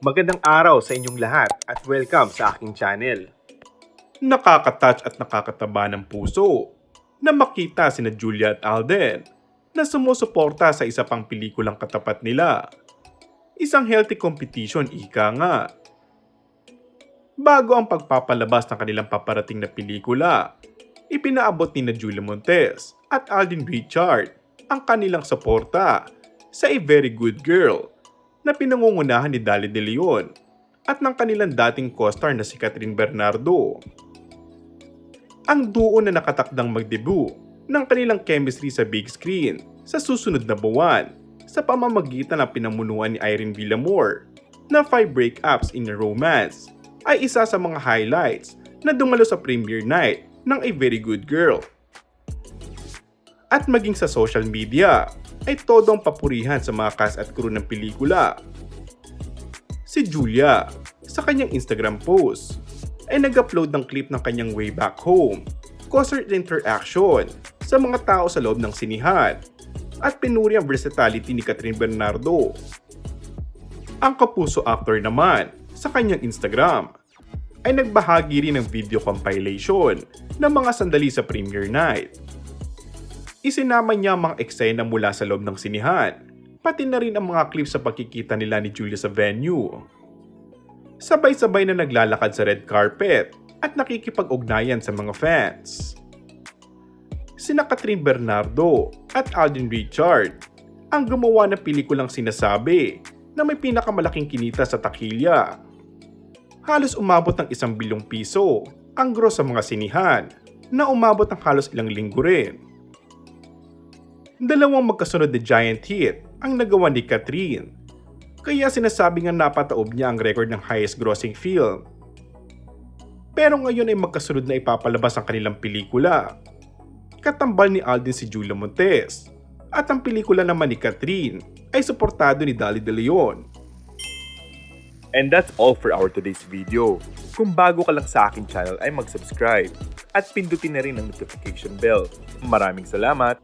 Magandang araw sa inyong lahat at welcome sa aking channel. Nakaka-touch at nakakataba ng puso na makita sina Julia at Alden na sumusuporta sa isa pang pelikulang katapat nila. Isang healthy competition, ika nga. Bago ang pagpapalabas ng kanilang paparating na pelikula, ipinaabot ni na Julia Montes at Alden Richard ang kanilang suporta sa A Very Good Girl na pinangungunahan ni Dali De Leon at ng kanilang dating co-star na si Catherine Bernardo. Ang duo na nakatakdang mag-debut ng kanilang chemistry sa big screen sa susunod na buwan sa pamamagitan ng pinamunuan ni Irene Villamor na 5 breakups in a romance ay isa sa mga highlights na dumalo sa premiere night ng A Very Good Girl. At maging sa social media ay todong papurihan sa mga cast at crew ng pelikula. Si Julia, sa kanyang Instagram post, ay nag-upload ng clip ng kanyang way back home, concert interaction sa mga tao sa loob ng sinihan, at pinuri ang versatility ni Catherine Bernardo. Ang kapuso actor naman, sa kanyang Instagram, ay nagbahagi rin ng video compilation ng mga sandali sa premiere night. Isinama niya ang mga eksena mula sa loob ng sinihan, pati na rin ang mga clips sa pagkikita nila ni Julia sa venue. Sabay-sabay na naglalakad sa red carpet at nakikipag-ugnayan sa mga fans. Sina Catherine Bernardo at Alden Richard ang gumawa ng pelikulang sinasabi na may pinakamalaking kinita sa takilya. Halos umabot ng 1 bilyong piso ang gross sa mga sinihan na umabot ng halos ilang linggo rin. Dalawang magkasunod na giant hit ang nagawa ni Catherine, kaya sinasabi nga napataob niya ang record ng highest grossing film. Pero ngayon ay magkasunod na ipapalabas ang kanilang pelikula. Katambal ni Alden si Julia Montes, at ang pelikula naman ni Catherine ay suportado ni Dali De Leon. And that's all for our today's video. Kung bago ka lang sa aking channel ay mag-subscribe at pindutin na rin ang notification bell. Maraming salamat!